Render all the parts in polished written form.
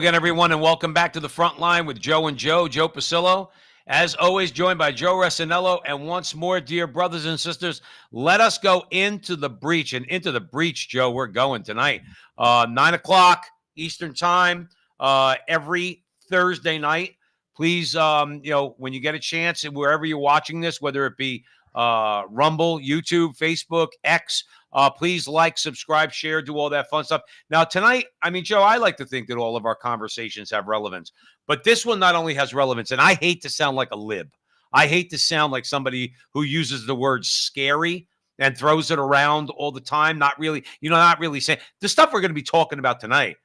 Again, everyone, and welcome back to the front line with Joe and Joe Pasillo. As always, joined by Joe Resinello. And once more, dear brothers and sisters, let us go into the breach. And into the breach, Joe, we're going tonight. 9 o'clock Eastern time, every Thursday night. Please, when you get a chance, wherever you're watching this, whether it be Rumble, YouTube, Facebook, X, please like, subscribe, share, do all that fun stuff. Now, tonight, Joe, I like to think that all of our conversations have relevance, but this one not only has relevance, and I hate to sound like a lib. I hate to sound like somebody who uses the word scary and throws it around all the time. Not really saying the stuff we're going to be talking about tonight.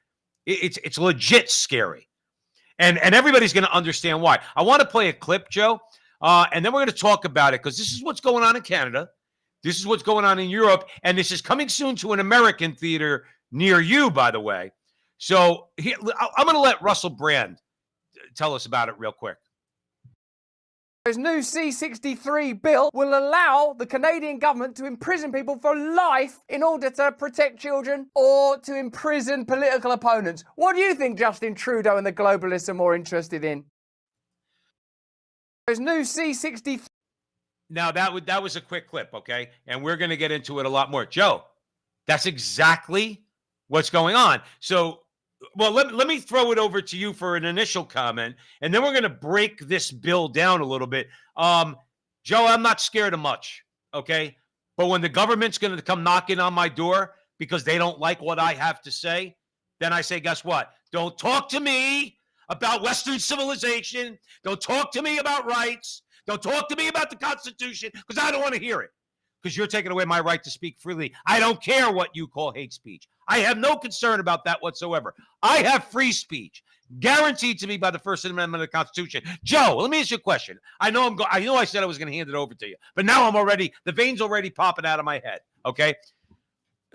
It's legit scary. And everybody's going to understand why. I want to play a clip, Joe, and then we're going to talk about it because this is what's going on in Canada. This is what's going on in Europe, and this is coming soon to an American theater near you, by the way. So I'm going to let Russell Brand tell us about it real quick. This new C-63 bill will allow the Canadian government to imprison people for life in order to protect children or to imprison political opponents. What do you think Justin Trudeau and the globalists are more interested in? This new C-63... Now, that was a quick clip, okay? And we're going to get into it a lot more. Joe, that's exactly what's going on. So, well, let me throw it over to you for an initial comment, and then we're going to break this bill down a little bit. Joe, I'm not scared of much, okay? But when the government's going to come knocking on my door because they don't like what I have to say, then I say, guess what? Don't talk to me about Western civilization. Don't talk to me about rights. Don't talk to me about the Constitution because I don't want to hear it because you're taking away my right to speak freely. I don't care what you call hate speech. I have no concern about that whatsoever. I have free speech guaranteed to me by the First Amendment of the Constitution. Joe, let me ask you a question. I know I said I was going to hand it over to you, but now the veins already popping out of my head, okay?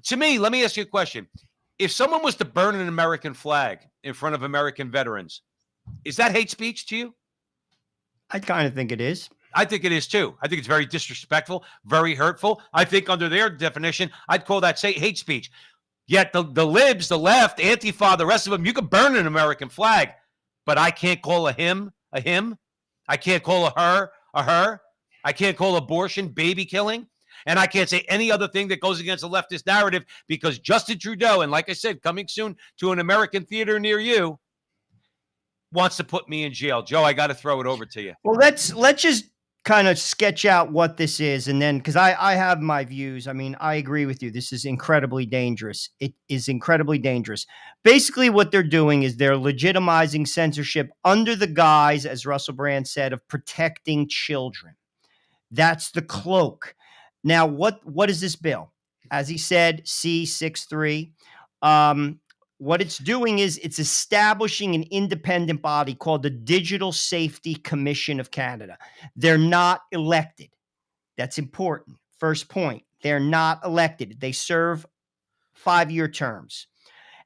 To me, let me ask you a question. If someone was to burn an American flag in front of American veterans, is that hate speech to you? I kind of think it is. I think it is too. I think it's very disrespectful, very hurtful. I think under their definition, I'd call that hate speech. Yet the libs, the left, Antifa, the rest of them, you can burn an American flag, but I can't call a him. I can't call a her. I can't call abortion baby killing. And I can't say any other thing that goes against the leftist narrative because Justin Trudeau, and like I said, coming soon to an American theater near you, wants to put me in jail. Joe, I got to throw it over to you. Well, let's just kind of sketch out what this is. And then, because I have my views. I agree with you. This is incredibly dangerous. It is incredibly dangerous. Basically, what they're doing is they're legitimizing censorship under the guise, as Russell Brand said, of protecting children. That's the cloak. Now, what is this bill? As he said, C-63. What it's doing is it's establishing an independent body called the Digital Safety Commission of Canada. They're not elected. That's important. First point, they're not elected. They serve 5-year terms.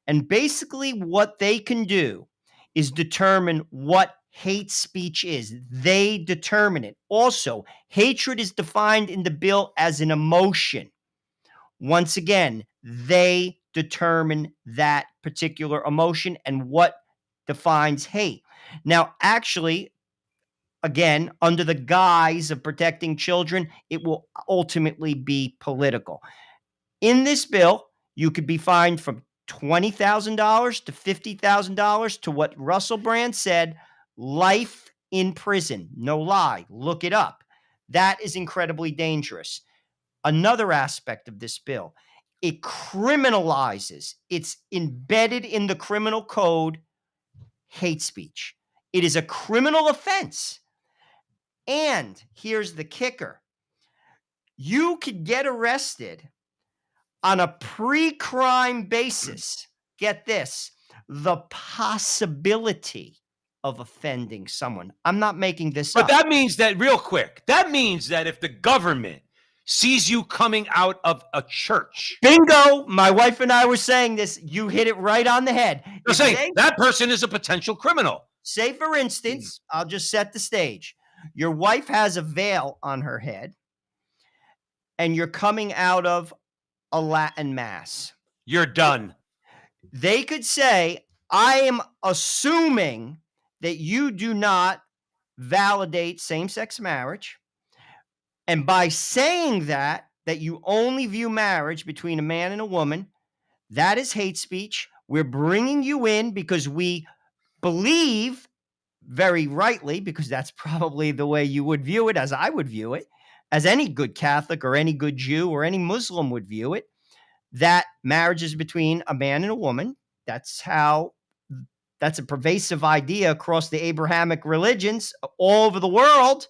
And basically what they can do is determine what hate speech is. They determine it. Also, hatred is defined in the bill as an emotion. Once again, they determine that particular emotion and what defines hate. Now, actually, again, under the guise of protecting children, it will ultimately be political. In this bill, you could be fined from $20,000 to $50,000 to what Russell Brand said, life in prison. No lie. Look it up. That is incredibly dangerous. Another aspect of this bill, it criminalizes, it's embedded in the criminal code, hate speech. It is a criminal offense. And here's the kicker. You could get arrested on a pre-crime basis. Get this, the possibility of offending someone. I'm not making this up. But that means that, real quick, that means that if the government sees you coming out of a church. Bingo! My wife and I were saying this. You hit it right on the head. You're saying that person is a potential criminal. Say, for instance, I'll just set the stage. Your wife has a veil on her head, and you're coming out of a Latin mass. You're done. They could say, I am assuming that you do not validate same-sex marriage. And by saying that you only view marriage between a man and a woman, that is hate speech. We're bringing you in because we believe, very rightly, because that's probably the way you would view it, as I would view it, as any good Catholic or any good Jew or any Muslim would view it, that marriage is between a man and a woman. That's a pervasive idea across the Abrahamic religions all over the world.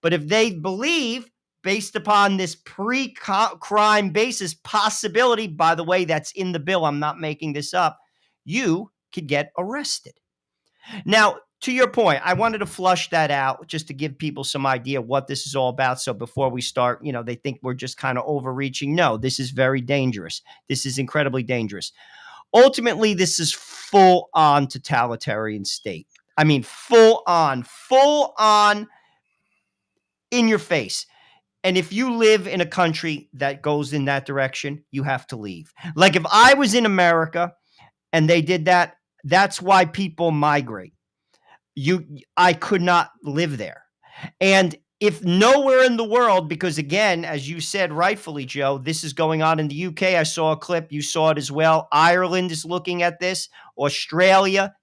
But if they believe, based upon this pre-crime basis possibility, by the way, that's in the bill, I'm not making this up, you could get arrested. Now, to your point, I wanted to flush that out just to give people some idea what this is all about. So before we start, they think we're just kind of overreaching. No, this is very dangerous. This is incredibly dangerous. Ultimately, this is full-on totalitarian state. I mean, full-on in your face. And if you live in a country that goes in that direction, you have to leave. Like if I was in America and they did that, that's why people migrate. I could not live there. And if nowhere in the world, because again, as you said rightfully, Joe, this is going on in the UK. I saw a clip. You saw it as well. Ireland is looking at this. Australia.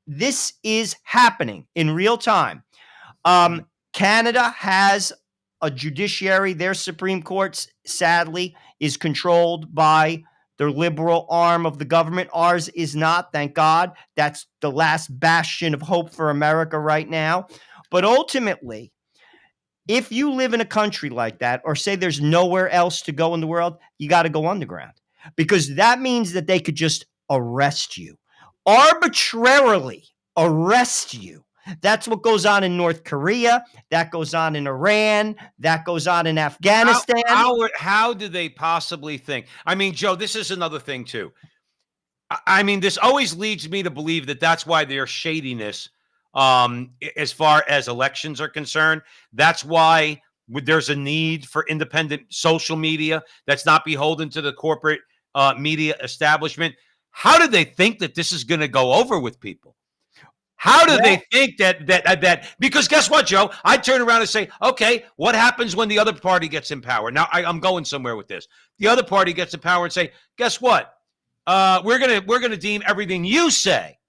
This is happening in real time. Canada has a judiciary. Their Supreme Court, sadly, is controlled by the liberal arm of the government. Ours is not, thank God. That's the last bastion of hope for America right now. But ultimately, if you live in a country like that, or say there's nowhere else to go in the world, you got to go underground, because that means that they could just arrest you, arbitrarily arrest you. That's what goes on in North Korea. That goes on in Iran. That goes on in Afghanistan. How do they possibly think? I mean, Joe, this is another thing too. I mean, this always leads me to believe that that's why there's shadiness as far as elections are concerned. That's why there's a need for independent social media that's not beholden to the corporate media establishment. How do they think that this is going to go over with people? How do they think that? Because guess what, Joe? I turn around and say, okay, what happens when the other party gets in power? Now, I'm going somewhere with this. The other party gets in power and say, guess what? We're gonna deem everything you say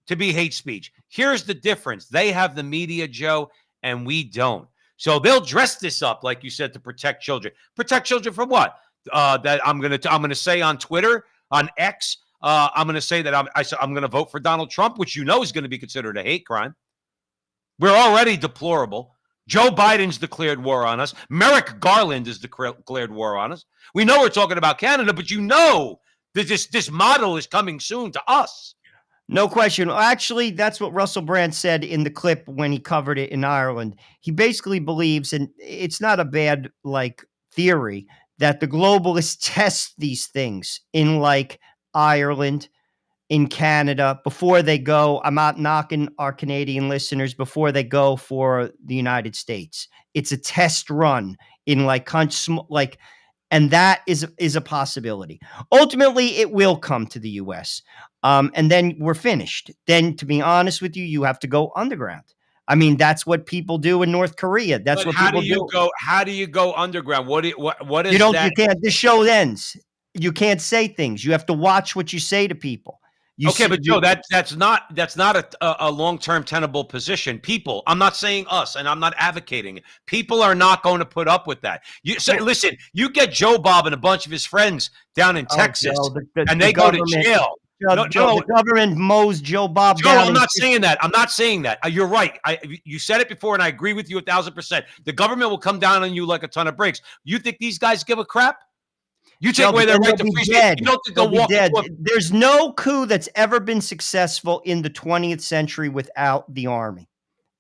to be hate speech. Here's the difference: they have the media, Joe, and we don't. So they'll dress this up, like you said, to protect children. Protect children from what? That I'm gonna say on Twitter, on X. I'm going to say that I'm going to vote for Donald Trump, which is going to be considered a hate crime. We're already deplorable. Joe Biden's declared war on us. Merrick Garland has declared war on us. We know we're talking about Canada, but that this model is coming soon to us. No question. Actually, that's what Russell Brand said in the clip when he covered it in Ireland. He basically believes, and it's not a bad theory, that the globalists test these things in Ireland, in Canada, before they go. I'm not knocking our Canadian listeners, before they go for the United States. It's a test run in and that is a possibility. Ultimately, it will come to the U.S. And then we're finished. Then, to be honest with you, you have to go underground. I mean, that's what people do in North Korea. That's what people do. How do you go underground? What is that? You can't. This show ends. You can't say things. You have to watch what you say to people. But Joe, that's not a long-term tenable position. People, I'm not saying us, and I'm not advocating it. People are not going to put up with that. Listen, you get Joe Bob and a bunch of his friends down in Texas, and they go to jail. The government mows Joe Bob down. I'm not saying that. I'm not saying that. You're right. You said it before, and I agree with you 1,000%. The government will come down on you like a ton of bricks. You think these guys give a crap? You take away their right to free speech. You don't think they'll walk dead. There's no coup that's ever been successful in the 20th century without the army.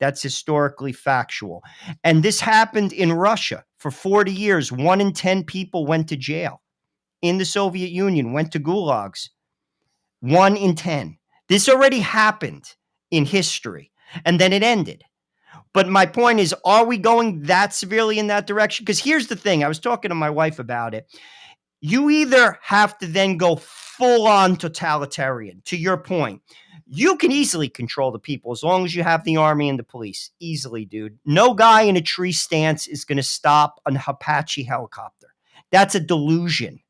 That's historically factual. And this happened in Russia for 40 years. 1 in 10 people went to jail. In the Soviet Union, went to gulags. 1 in 10. This already happened in history. And then it ended. But my point is, are we going that severely in that direction? Because here's the thing. I was talking to my wife about it. You either have to then go full on totalitarian, to your point. You can easily control the people as long as you have the army and the police. Easily, dude. No guy in a tree stance is going to stop an Apache helicopter. That's a delusion.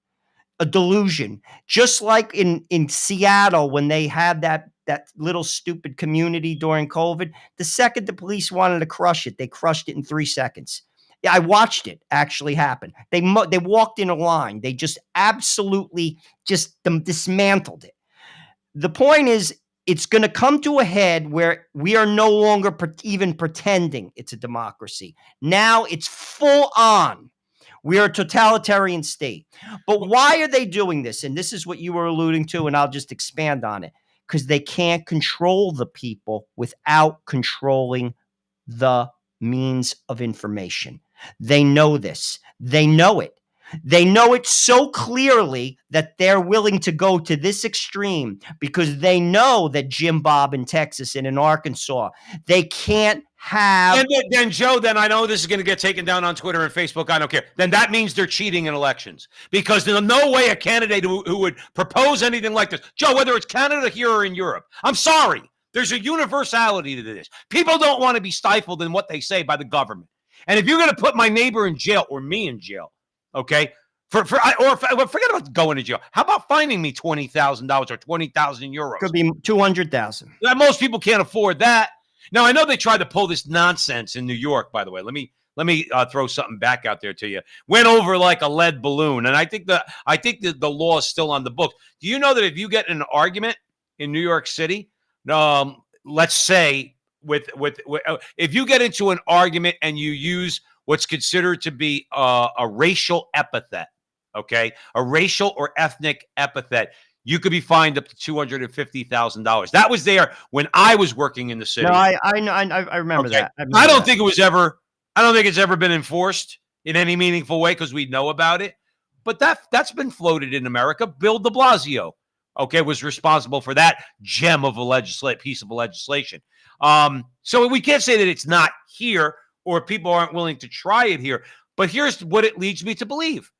A delusion. Just like in Seattle when they had that little stupid community during COVID, the second the police wanted to crush it, they crushed it in 3 seconds. Yeah, I watched it actually happen. They walked in a line. They just absolutely just dismantled it. The point is, it's going to come to a head where we are no longer even pretending it's a democracy. Now it's full on. We are a totalitarian state. But why are they doing this? And this is what you were alluding to, and I'll just expand on it. Because they can't control the people without controlling the means of information. They know this. They know it. They know it so clearly that they're willing to go to this extreme because they know that Jim Bob in Texas and in Arkansas, they can't have. And then, Joe, then I know this is going to get taken down on Twitter and Facebook. I don't care. Then that means they're cheating in elections because there's no way a candidate who would propose anything like this, Joe, whether it's Canada here or in Europe, I'm sorry. There's a universality to this. People don't want to be stifled in what they say by the government. And if you're going to put my neighbor in jail or me in jail, okay, forget about going to jail. How about finding me $20,000 or 20,000 euros? Could be 200,000. Most people can't afford that. Now I know they tried to pull this nonsense in New York. By the way, let me throw something back out there to you. Went over like a lead balloon, and I think that the law is still on the books. Do you know that if you get in an argument in New York City, let's say with if you get into an argument and you use what's considered to be a racial epithet, okay, a racial or ethnic epithet, you could be fined up to $250,000. That was there when I was working in the city. No, I remember that. I don't think it's ever been enforced in any meaningful way because we know about it. But that's been floated in America. Bill de Blasio, okay, was responsible for that gem of a piece of legislation. So we can't say that it's not here or people aren't willing to try it here. But here's what it leads me to believe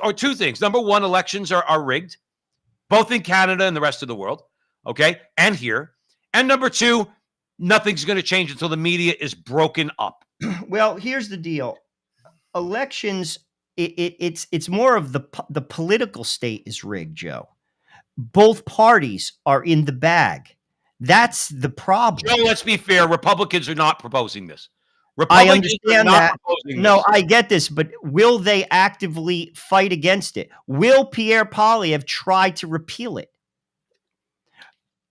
are two things. Number one, elections are rigged, both in Canada and the rest of the world, okay, and here. And number two, nothing's going to change until the media is broken up. Well, here's the deal. Elections, it's more of the political state is rigged, Joe. Both parties are in the bag. That's the problem. Joe, let's be fair. Republicans are not proposing this. I understand that. No, I get this, but will they actively fight against it? Will Pierre Poilievre try to repeal it?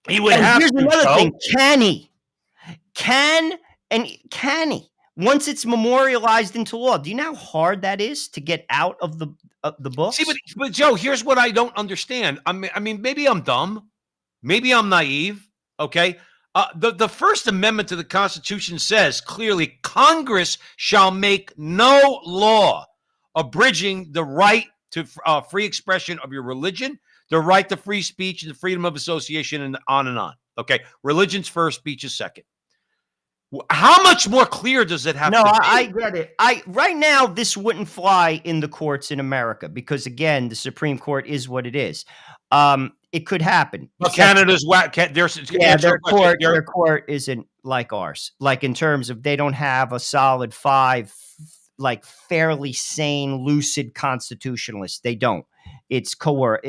He would have here's to. Another thing. Can he? Can he? Once it's memorialized into law, do you know how hard that is to get out of the books? See, but Joe, here's what I don't understand. I mean, maybe I'm dumb. Maybe I'm naive. Okay. The First Amendment to the Constitution says clearly, Congress shall make no law abridging the right to free expression of your religion, the right to free speech and the freedom of association, and on and on. Okay. Religion's first, speech is second. How much more clear does it have to be? I get it. Right now, this wouldn't fly in the courts in America because, again, the Supreme Court is what it is. It could happen. But Canada's their court isn't like ours. Like in terms of they don't have a solid 5, like fairly sane, lucid constitutionalists. They don't. It's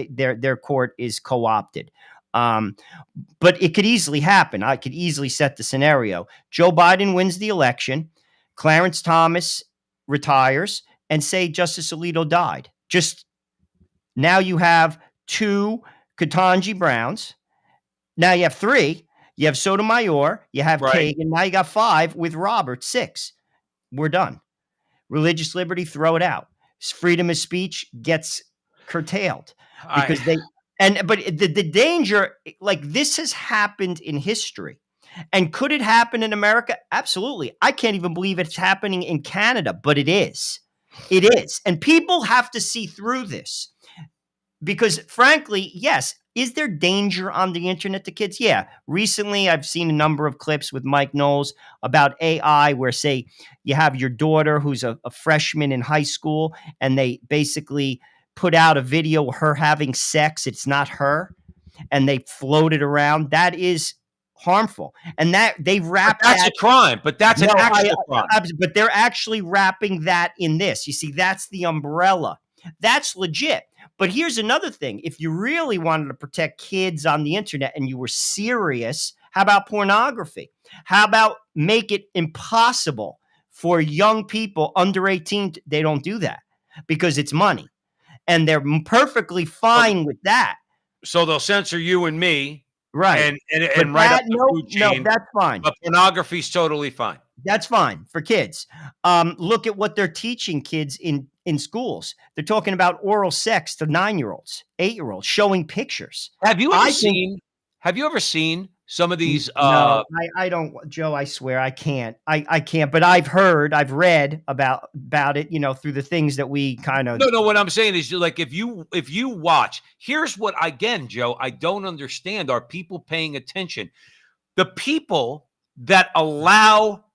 their court is co-opted. But it could easily happen. I could easily set the scenario. Joe Biden wins the election. Clarence Thomas retires, and say Justice Alito died. Just now, you have 2 Ketanji Browns. Now you have 3. You have Sotomayor. You have Kagan. Now you got 5 with Roberts. 6. We're done. Religious liberty, throw it out. Freedom of speech gets curtailed because But the danger, like this has happened in history. And could it happen in America? Absolutely. I can't even believe it's happening in Canada, but it is. It is. And people have to see through this. Because frankly, yes, is there danger on the internet to kids? Yeah. Recently, I've seen a number of clips with Mike Knowles about AI where, say, you have your daughter who's a freshman in high school, and they basically put out a video of her having sex. It's not her, and they float it around. That is harmful, and that they But wrap that's that. a crime. But that's an No, actual crime. but they're actually wrapping that in this. You see, that's the umbrella. That's legit. But here's another thing. If you really wanted to protect kids on the internet and you were serious, how about pornography? How about make it impossible for young people under 18? They don't do that because it's money. And they're perfectly fine with that. So they'll censor you and me, Right. and right up the food chain. that's fine. But pornography's totally fine. That's fine for kids. Look at what they're teaching kids in schools. They're talking about oral sex to 9-year-olds, 8-year-olds, showing pictures. Have you ever seen some of these? No, I don't, Joe. I swear I can't. I can't. But I've read about it. Through the things that we kind of. No. What I'm saying is, like, if you watch, here's what again, Joe, I don't understand. Are people paying attention? The people that allow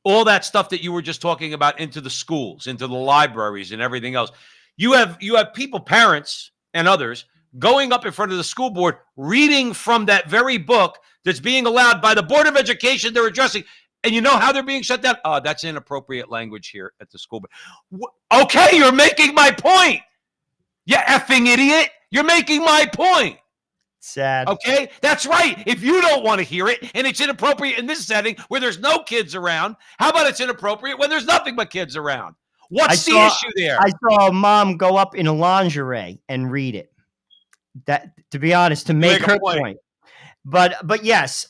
all that stuff that you were just talking about into the schools, into the libraries, and everything else. You have people, parents and others, going up in front of the school board, reading from that very book that's being allowed by the Board of Education they're addressing. And you know how they're being shut down? That's inappropriate language here at the school board. Okay, you're making my point. You effing idiot. You're making my point. Sad. Okay, that's right. If you don't want to hear it and it's inappropriate in this setting where there's no kids around, how about it's inappropriate when there's nothing but kids around? What's the issue there? I saw a mom go up in a lingerie and read it. That, to be honest, to make her point. But yes,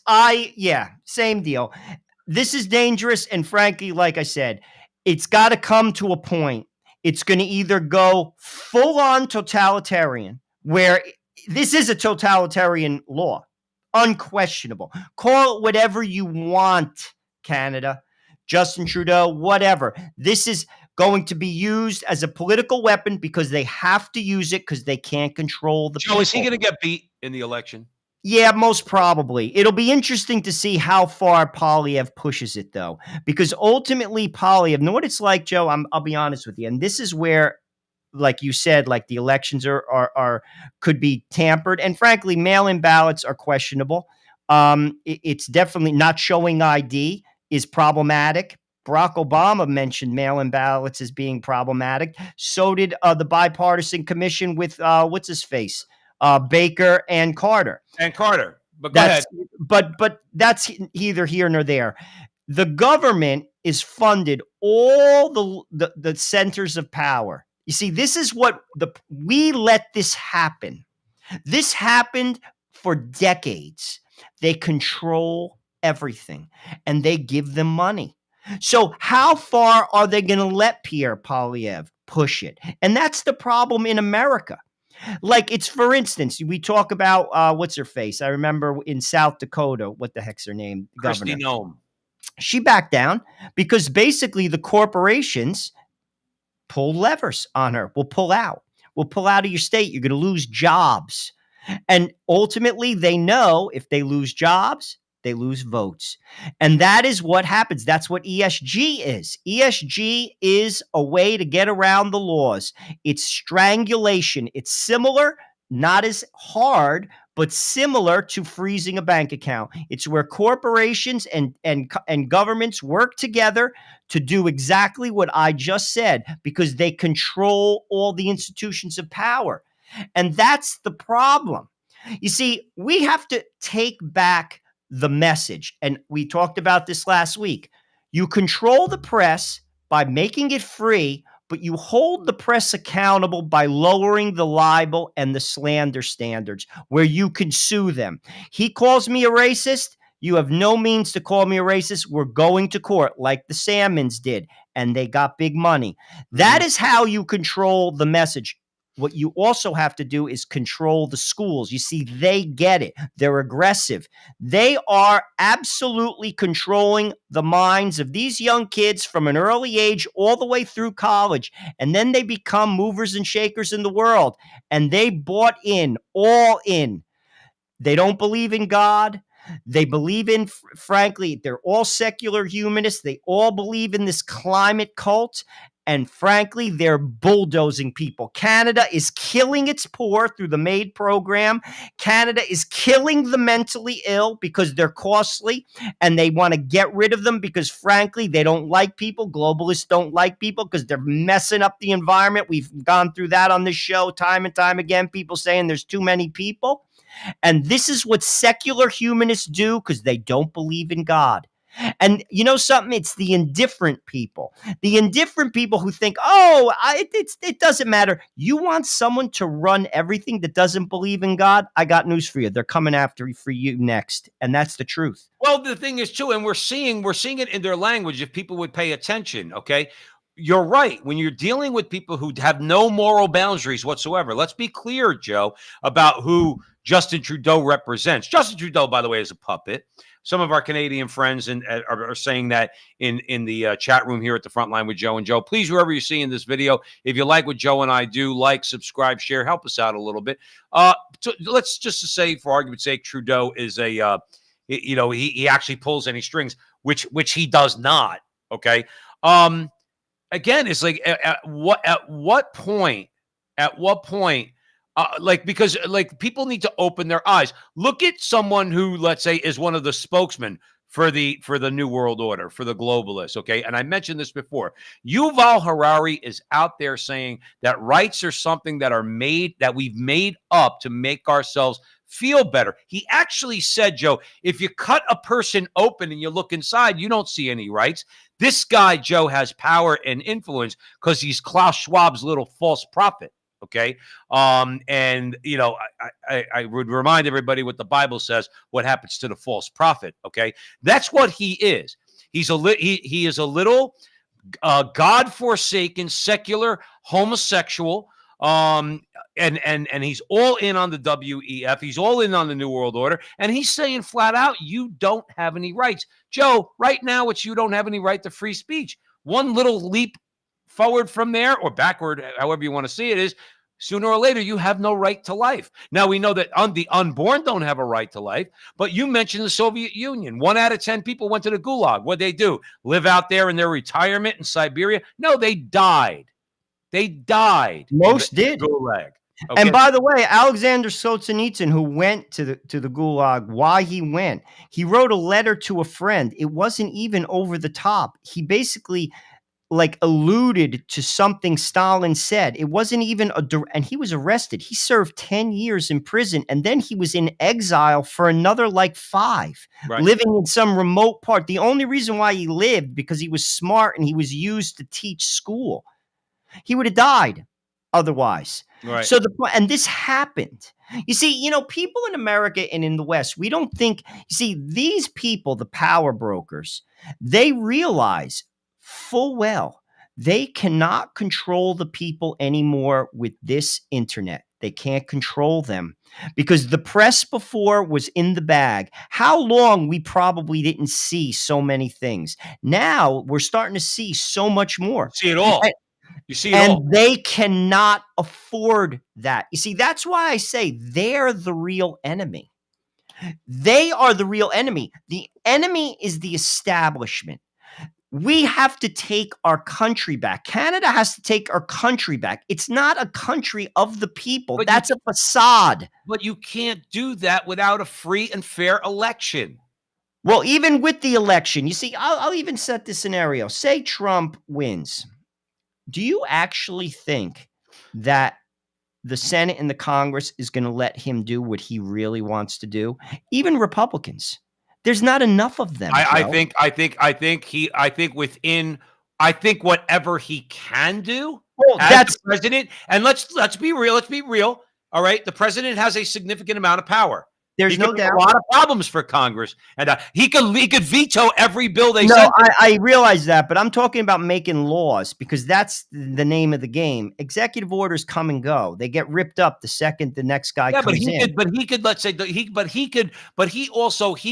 same deal. This is dangerous, and frankly, like I said, it's got to come to a point. It's going to either go full on totalitarian, where this is a totalitarian law, unquestionable. Call it whatever you want, Canada, Justin Trudeau, whatever. This is going to be used as a political weapon because they have to use it because they can't control the people. Joe, is he going to get beat in the election? Yeah, most probably. It'll be interesting to see how far Poilievre pushes it, though, because ultimately Poilievre, know what it's like, Joe? I'll be honest with you, and this is where, like you said, like the elections are could be tampered, and frankly, mail-in ballots are questionable. It's definitely not showing ID is problematic. Barack Obama mentioned mail-in ballots as being problematic. So did the bipartisan commission with what's his face, Baker and Carter. But go ahead. But that's neither here nor there. The government is funded all the centers of power. You see, this is what we let this happen. This happened for decades. They control everything, and they give them money. So how far are they going to let Pierre Poilievre push it? And that's the problem in America. Like, it's, for instance, we talk about what's her face? I remember in South Dakota, what the heck's her name? Kristi Noem. She backed down because basically the corporations pull levers on her. We'll pull out. We'll pull out of your state. You're going to lose jobs. And ultimately, they know if they lose jobs, they lose votes. And that is what happens. That's what ESG is. ESG is a way to get around the laws. It's strangulation. It's similar, not as hard, but similar to freezing a bank account. It's where corporations and governments work together to do exactly what I just said, because they control all the institutions of power. And that's the problem. You see, we have to take back the message. And we talked about this last week. You control the press by making it free, but you hold the press accountable by lowering the libel and the slander standards where you can sue them. He calls me a racist. You have no means to call me a racist. We're going to court like the Salmons did, and they got big money. That is how you control the message. What you also have to do is control the schools. You see, they get it. They're aggressive. They are absolutely controlling the minds of these young kids from an early age all the way through college. And then they become movers and shakers in the world. And they bought in, all in. They don't believe in God. They believe in, frankly, they're all secular humanists. They all believe in this climate cult. And frankly, they're bulldozing people. Canada is killing its poor through the MAID program. Canada is killing the mentally ill because they're costly and they want to get rid of them because, frankly, they don't like people. Globalists don't like people because they're messing up the environment. We've gone through that on this show time and time again, people saying there's too many people. And this is what secular humanists do because they don't believe in God. And you know something? It's the indifferent people who think, oh, it doesn't matter. You want someone to run everything that doesn't believe in God? I got news for you. They're coming after you next. And that's the truth. Well, the thing is too, and we're seeing it in their language if people would pay attention, okay? You're right. When you're dealing with people who have no moral boundaries whatsoever, let's be clear, Joe, about who Justin Trudeau represents. Justin Trudeau, by the way, is a puppet. Some of our Canadian friends are saying that in the chat room here at the Front Line with Joe and Joe. Please, whoever you're seeing this video, if you like what Joe and I do, like, subscribe, share, help us out a little bit. So let's just say, for argument's sake, Trudeau is he actually pulls any strings, which he does not. Okay. Again, it's like at what point, because people need to open their eyes. Look at someone who, let's say, is one of the spokesmen for the New World Order, for the globalists, okay? And I mentioned this before. Yuval Harari is out there saying that rights are something that we've made up to make ourselves feel better. He actually said, Joe, if you cut a person open and you look inside, you don't see any rights. This guy, Joe, has power and influence because he's Klaus Schwab's little false prophet. Okay. And I would remind everybody what the Bible says, what happens to the false prophet. Okay. That's what he is. He is a little God-forsaken, secular homosexual. And he's all in on the WEF. He's all in on the New World Order. And he's saying flat out, you don't have any rights. Joe, right now, you don't have any right to free speech. One little leap forward from there, or backward, however you want to see it, is sooner or later you have no right to life. Now, we know that the unborn don't have a right to life, but you mentioned the Soviet Union. 1 out of 10 people went to the Gulag. What'd they do? Live out there in their retirement in Siberia? No, they died. Most did. Gulag. Okay. And by the way, Alexander Solzhenitsyn, who went to the Gulag, why he went, he wrote a letter to a friend. It wasn't even over the top. He basically alluded to something Stalin said. It wasn't even and he was arrested. He served 10 years in prison, and then he was in exile for another 5, right, living in some remote part. The only reason why he lived because he was smart and he was used to teach school. He would have died otherwise. Right. So and this happened. You see, people in America and in the West, we don't think, these people, the power brokers, they realize full well they cannot control the people anymore with this internet. They can't control them because the press before was in the bag. How long we probably didn't see so many things. Now we're starting to see so much more. See it all. You see it and all. They cannot afford that. You see, that's why I say they're the real enemy. They are the real enemy. The enemy is the establishment. We have to take our country back. Canada has to take our country back. It's not a country of the people. But that's a facade. But you can't do that without a free and fair election. Well, even with the election, you see, I'll even set this scenario. Say Trump wins. Do you actually think that the Senate and the Congress is going to let him do what he really wants to do? Even Republicans. There's not enough of them. I think whatever he can do as the president, and let's be real. All right. The president has a significant amount of power. There's no doubt. A lot of problems for Congress, and he could veto every bill they send. No, I realize that, but I'm talking about making laws because that's the name of the game. Executive orders come and go; they get ripped up the second the next guy comes in. But he could, let's say, he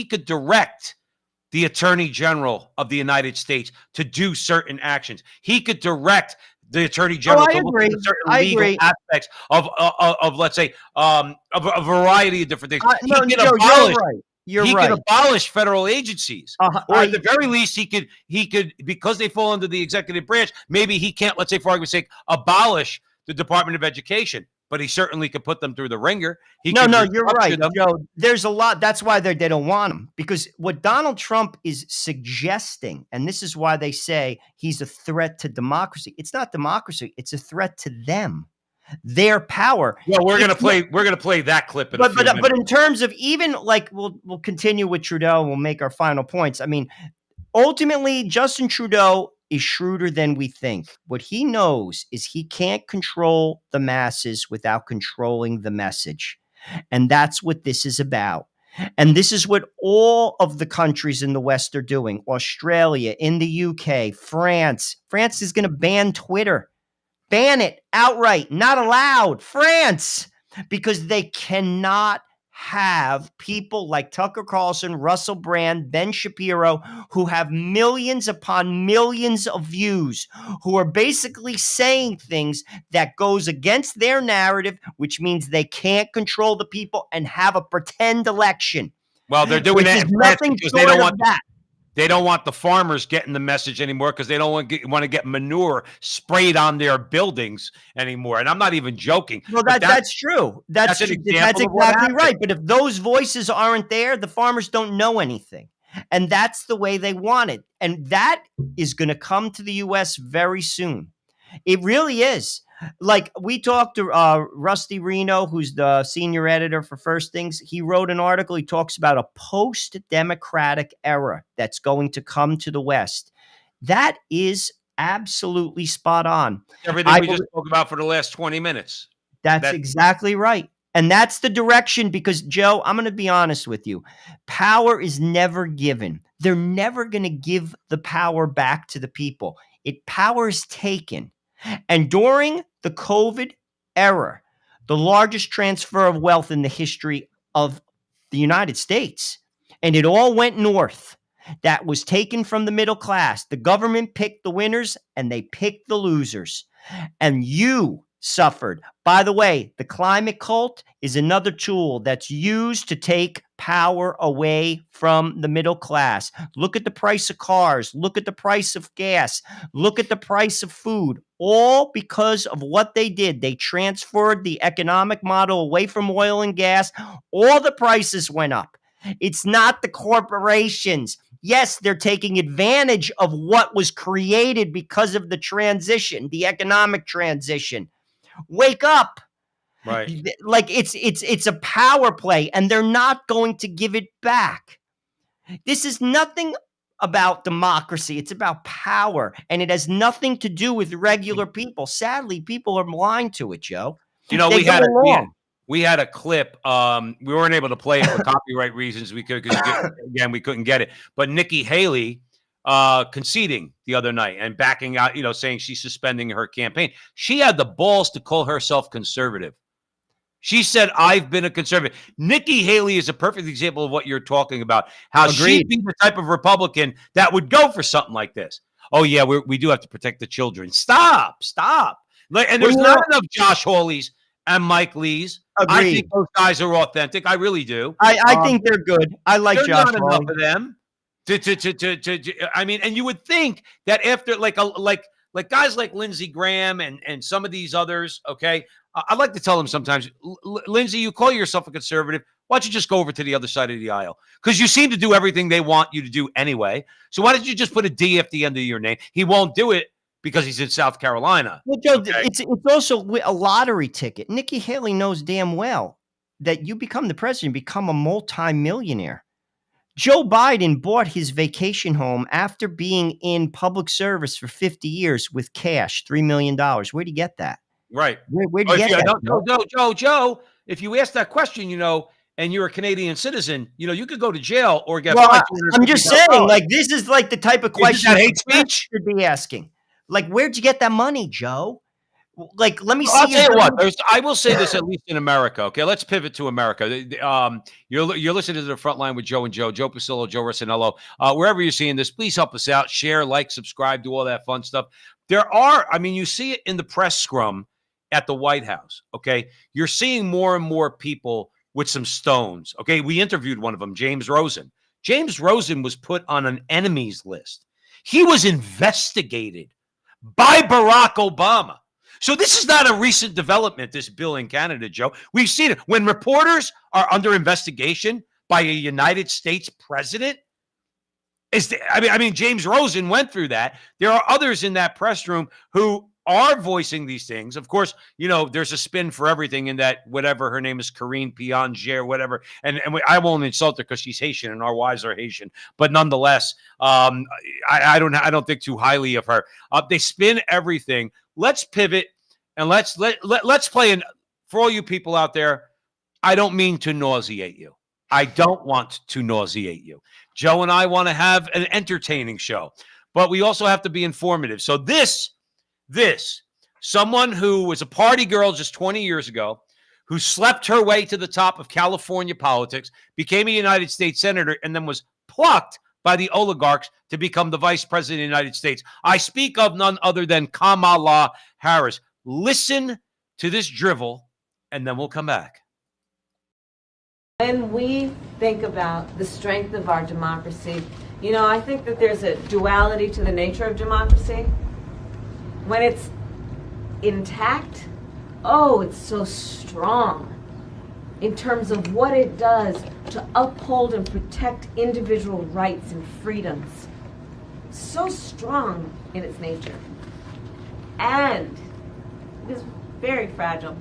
could direct the Attorney General of the United States to do certain actions. He could direct the Attorney General to look at certain legal aspects of let's say, of a variety of different things. Joe, you're right. You're he right. could abolish federal agencies, or at I the very least, he could because they fall under the executive branch. Maybe he can't, let's say, for argument's sake, abolish the Department of Education, but he certainly could put them through the ringer. He No, could no, you're restructure right, them. Joe. There's a lot. That's why they don't want him, because what Donald Trump is suggesting, and this is why they say he's a threat to democracy. It's not democracy. It's a threat to them, their power. Well, we're It's gonna play that clip in a few minutes. but in terms of, even like, we'll continue with Trudeau. We'll make our final points. I mean, ultimately, Justin Trudeau is shrewder than we think. What he knows is he can't control the masses without controlling the message. And that's what this is about. And this is what all of the countries in the West are doing. Australia, in the UK, France. France is going to ban Twitter. Ban it outright. Not allowed. France. Because they cannot have people like Tucker Carlson, Russell Brand, Ben Shapiro, who have millions upon millions of views, who are basically saying things that goes against their narrative, which means they can't control the people and have a pretend election. Well, they're doing that in France because they don't want that. They don't want the farmers getting the message anymore, because they don't want to get manure sprayed on their buildings anymore. And I'm not even joking. Well, that's true. That's exactly right. But if those voices aren't there, the farmers don't know anything. And that's the way they want it. And that is going to come to the U.S. very soon. It really is. Like, we talked to Rusty Reno, who's the senior editor for First Things. He wrote an article. He talks about a post-democratic era that's going to come to the West. That is absolutely spot on. Everything we just spoke about for the last 20 minutes. That's exactly right. And that's the direction, because, Joe, I'm going to be honest with you. Power is never given. They're never going to give the power back to the people. Power is taken. And during the COVID era, the largest transfer of wealth in the history of the United States, and it all went north. That was taken from the middle class. The government picked the winners and they picked the losers. And you suffered. By the way, the climate cult is another tool that's used to take power away from the middle class. Look at the price of cars. Look at the price of gas. Look at the price of food. All because of what they did. They transferred the economic model away from oil and gas. All the prices went up. It's not the corporations. Yes, they're taking advantage of what was created because of the transition, the economic transition. Wake up. Right. Like, it's a power play, and they're not going to give it back. This is nothing about democracy. It's about power, and it has nothing to do with regular people. Sadly, people are blind to it, Joe. You know, we had a clip. We weren't able to play it for copyright reasons. We couldn't get it. But Nikki Haley conceding the other night and backing out, saying she's suspending her campaign. She had the balls to call herself conservative. She said, "I've been a conservative." Nikki Haley is a perfect example of what you're talking about. How she'd be the type of Republican that would go for something like this. Oh yeah, we do have to protect the children. Stop. And there's not enough Josh Hawleys and Mike Lees. Agreed. I think those guys are authentic. I really do. I think they're good. I like Josh Not Hawley. enough of them. I mean, and you would think that after like guys like Lindsey Graham and some of these others, okay, I like to tell them sometimes, Lindsey, you call yourself a conservative. Why don't you just go over to the other side of the aisle? Because you seem to do everything they want you to do anyway. So why don't you just put a D at the end of your name? He won't do it because he's in South Carolina. Well, Joe, it's also a lottery ticket. Nikki Haley knows damn well that you become the president, become a multimillionaire. Joe Biden bought his vacation home after being in public service for 50 years with cash, $3 million. Where'd he get that? Right. Where'd you get that? Joe, if you ask that question, and you're a Canadian citizen, you could go to jail or get fined. $250. I'm just saying, like, this is like the type of question that hate speech should be asking. Like, where'd you get that money, Joe? Like, let me see. I'll tell you what. I will say this, at least in America. Okay, let's pivot to America. You're listening to The Frontline with Joe and Joe Pasillo, Joe Rossinello. Wherever you're seeing this, please help us out. Share, like, subscribe, do all that fun stuff. You see it in the press scrum at the White House. Okay, you're seeing more and more people with some stones. Okay, we interviewed one of them, James Rosen. James Rosen was put on an enemies list. He was investigated by Barack Obama. So this is not a recent development, this bill in Canada, Joe. We've seen it. When reporters are under investigation by a United States president, I mean, James Rosen went through that. There are others in that press room who are voicing these things. Of course, there's a spin for everything in that, whatever her name is, Karine Pianger, whatever. And I won't insult her because she's Haitian and our wives are Haitian. But nonetheless, I don't think too highly of her. They spin everything. Let's pivot and let's play in. For all you people out there, I don't mean to nauseate you. I don't want to nauseate you. Joe and I want to have an entertaining show, but we also have to be informative. So this, someone who was a party girl just 20 years ago, who slept her way to the top of California politics, became a United States senator, and then was plucked by the oligarchs to become the vice president of the United States. I speak of none other than Kamala Harris. Listen to this drivel, and then we'll come back. When we think about the strength of our democracy, I think that there's a duality to the nature of democracy. When it's intact, it's so strong in terms of what it does to uphold and protect individual rights and freedoms. So strong in its nature. And it is very fragile.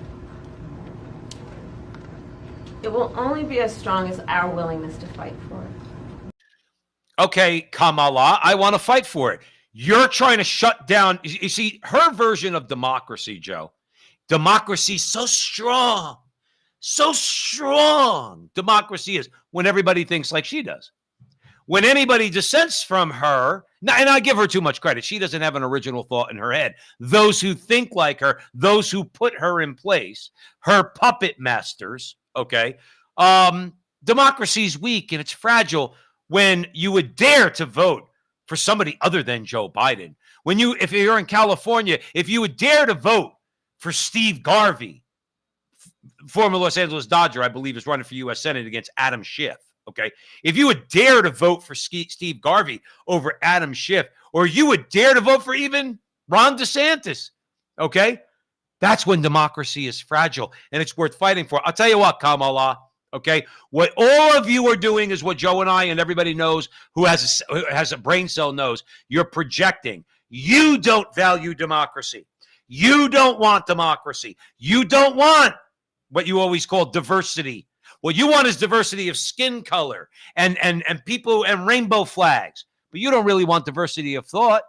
It will only be as strong as our willingness to fight for it. Okay, Kamala, I want to fight for it. You're trying to shut down. You see, her version of democracy, Joe. Democracy so strong. Democracy is when everybody thinks like she does. When anybody dissents from her, and I give her too much credit. She doesn't have an original thought in her head. Those who think like her, those who put her in place, her puppet masters, okay? Democracy's weak and it's fragile when you would dare to vote for somebody other than Joe Biden. If you're in California, if you would dare to vote for Steve Garvey, former Los Angeles Dodger, I believe, is running for U.S. Senate against Adam Schiff, okay? If you would dare to vote for Steve Garvey over Adam Schiff, or you would dare to vote for even Ron DeSantis, okay? That's when democracy is fragile and it's worth fighting for. I'll tell you what, Kamala, okay? What all of you are doing is what Joe and I and everybody knows who has a brain cell knows. You're projecting. You don't value democracy. You don't want democracy. You don't want what you always call diversity. What you want is diversity of skin color and people and rainbow flags. But you don't really want diversity of thought.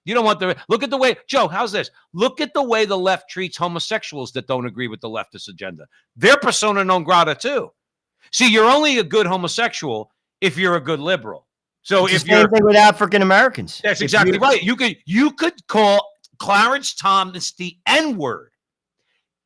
You don't want look at the way, Joe, how's this? Look at the way the left treats homosexuals that don't agree with the leftist agenda. They're persona non grata too. See, you're only a good homosexual if you're a good liberal. So It's if the same you're thing with African Americans. That's exactly right. You could call Clarence Thomas the N-word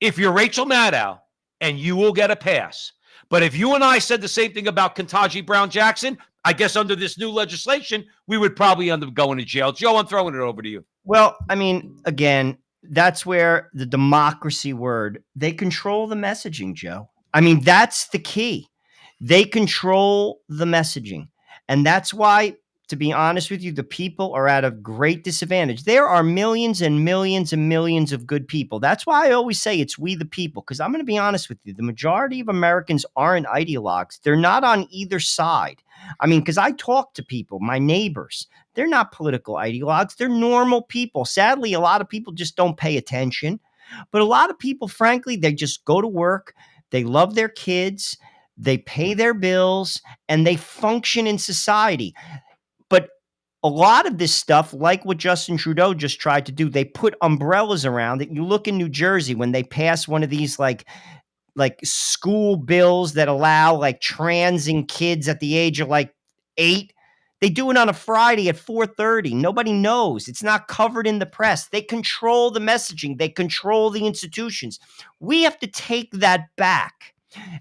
if you're Rachel Maddow, and you will get a pass. But if you and I said the same thing about Ketanji Brown Jackson, I guess under this new legislation, we would probably end up going to jail. Joe, I'm throwing it over to you. Well, I mean, again, that's where the democracy word, they control the messaging, Joe. I mean, that's the key. They control the messaging. And that's why, to be honest with you, the people are at a great disadvantage. There are millions and millions and millions of good people. That's why I always say it's we the people, because I'm going to be honest with you. The majority of Americans aren't ideologues. They're not on either side. I mean, because I talk to people, my neighbors. They're not political ideologues. They're normal people. Sadly, a lot of people just don't pay attention. But a lot of people, frankly, they just go to work. They love their kids. They pay their bills, and they function in society. But a lot of this stuff, like what Justin Trudeau just tried to do, they put umbrellas around it. You look in New Jersey when they pass one of these like school bills that allow like transing kids at the age of like 8. They do it on a Friday at 4:30. Nobody knows. It's not covered in the press. They control the messaging. They control the institutions. We have to take that back.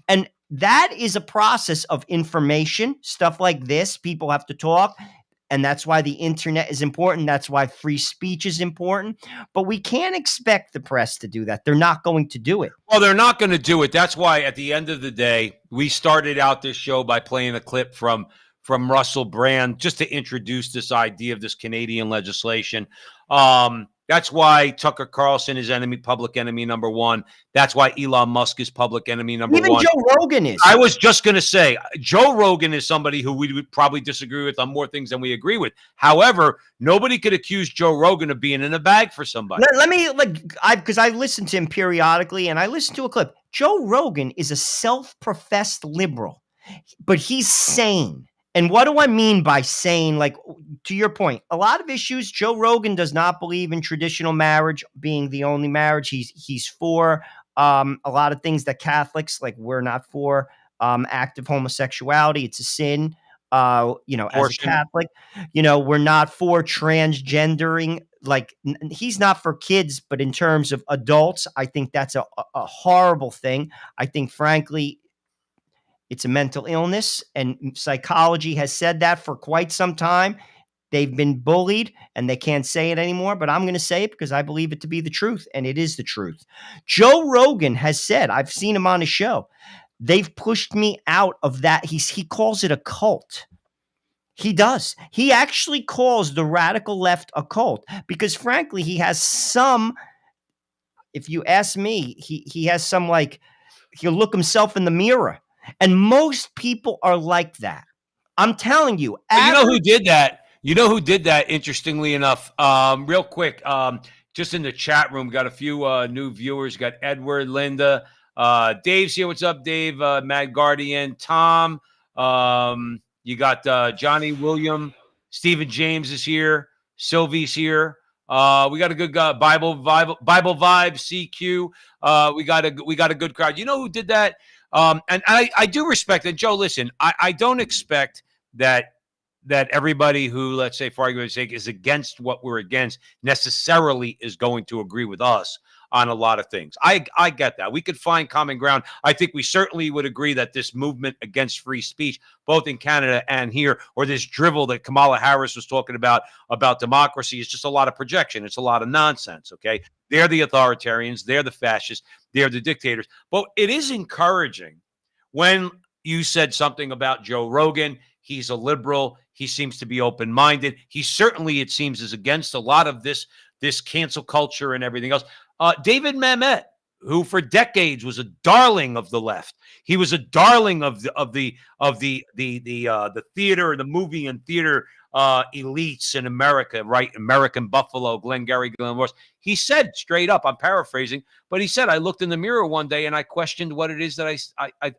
And that is a process of information, stuff like this. People have to talk. And that's why the internet is important. That's why free speech is important. But we can't expect the press to do that. They're not going to do it. Well, they're not going to do it. That's why at the end of the day, we started out this show by playing a clip from Russell Brand just to introduce this idea of this Canadian legislation. That's why Tucker Carlson is public enemy number one. That's why Elon Musk is public enemy number Even one. Joe Rogan is. I was just going to say, Joe Rogan is somebody who we would probably disagree with on more things than we agree with. However, nobody could accuse Joe Rogan of being in a bag for somebody. Let me, because I listen to him periodically, and I listened to a clip. Joe Rogan is a self-professed liberal, but he's sane. And what do I mean by sane? Like, to your point, a lot of issues, Joe Rogan does not believe in traditional marriage being the only marriage. He's for a lot of things that Catholics, like, we're not for active homosexuality. It's a sin. As a Catholic, we're not for transgendering. Like, he's not for kids, but in terms of adults, I think that's a horrible thing. I think, frankly, it's a mental illness, and psychology has said that for quite some time. They've been bullied and they can't say it anymore, but I'm going to say it because I believe it to be the truth, and it is the truth. Joe Rogan has said, I've seen him on his show, they've pushed me out of that. He calls it a cult. He does. He actually calls the radical left a cult because, frankly, he has some, if you ask me, he has some, like, he'll look himself in the mirror. And most people are like that. I'm telling you. You know who did that? You know who did that, interestingly enough? Real quick, just in the chat room, got a few new viewers. Got Edward, Linda. Dave's here. What's up, Dave? Mad Guardian. Tom. You got Johnny William. Stephen James is here. Sylvie's here. We got a good Bible Vibe CQ. We got a good crowd. You know who did that? And I do respect that. Joe, listen, I don't expect that everybody who, let's say, for argument's sake, is against what we're against necessarily is going to agree with us on a lot of things. I get that. We could find common ground. I think we certainly would agree that this movement against free speech, both in Canada and here, or this drivel that Kamala Harris was talking about democracy, is just a lot of projection. It's a lot of nonsense, okay? They're the authoritarians. They're the fascists. They're the dictators. But it is encouraging when you said something about Joe Rogan. He's a liberal. He seems to be open-minded. He certainly, it seems, is against a lot of this cancel culture and everything else. David Mamet, who for decades was a darling of the left. He was a darling of the theater, the movie and theater elites in America, right? American Buffalo, Glengarry Glen Ross. He said straight up, I'm paraphrasing, but he said, I looked in the mirror one day and I questioned what it is that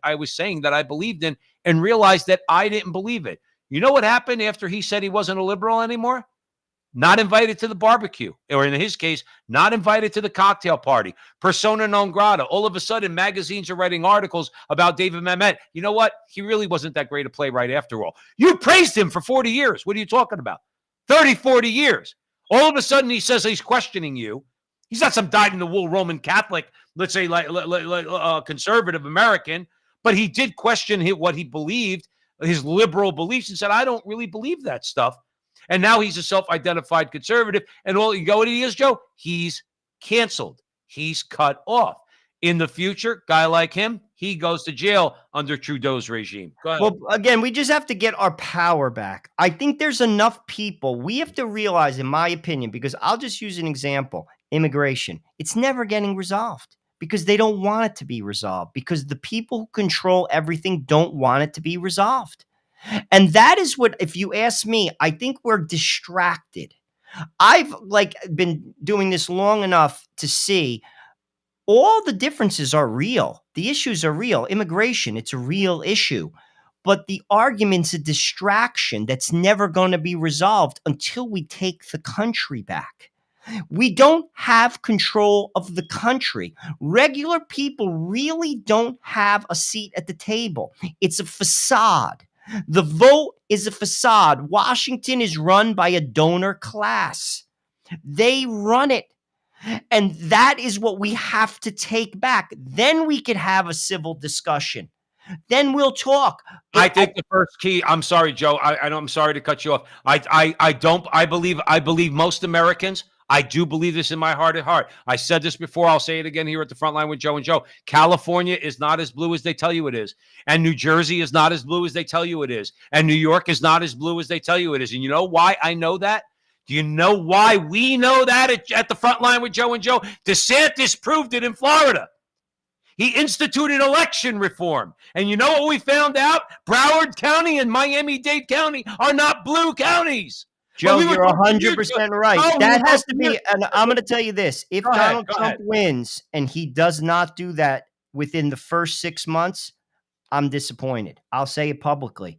I was saying that I believed in, and realized that I didn't believe it. You know what happened after he said he wasn't a liberal anymore? Not invited to the barbecue, or in his case, not invited to the cocktail party. Persona non grata. All of a sudden, magazines are writing articles about David Mamet. You know what? He really wasn't that great a playwright after all. You praised him for 40 years. What are you talking about? 30, 40 years. All of a sudden, he says he's questioning you. He's not some dyed-in-the-wool Roman Catholic, let's say, like conservative American, but he did question what he believed, his liberal beliefs, and said, I don't really believe that stuff. And now he's a self-identified conservative. And all you know what he is, Joe? He's canceled. He's cut off. In the future, guy like him, he goes to jail under Trudeau's regime. Go ahead. Well, again, we just have to get our power back. I think there's enough people. We have to realize, in my opinion, because I'll just use an example, immigration. It's never getting resolved because they don't want it to be resolved, because the people who control everything don't want it to be resolved. And that is what, if you ask me, I think we're distracted. I've been doing this long enough to see all the differences are real. The issues are real. Immigration, it's a real issue. But the argument's a distraction that's never going to be resolved until we take the country back. We don't have control of the country. Regular people really don't have a seat at the table. It's a facade. The vote is a facade. Washington is run by a donor class. They run it. And that is what we have to take back. Then we could have a civil discussion. then we'll talk. I But think the first key. I'm sorry, Joe. I know I'm sorry to cut you off. I don't. I believe most Americans. I do believe this in my heart at heart. I said this before. I'll say it again here at the front line with Joe and Joe. California is not as blue as they tell you it is, and New Jersey is not as blue as they tell you it is, and New York is not as blue as they tell you it is. And you know why I know that? Do you know why we know that at the front line with Joe and Joe? DeSantis proved it in Florida. He instituted election reform. And you know what we found out? Broward County and Miami-Dade County are not blue counties. Joe, Well, we you're were 100% right. Oh, That we has were- to be, and I'm going to tell you this. If Go ahead, Donald go Trump ahead. wins and he does not do that within the first 6 months, I'm disappointed. I'll say it publicly.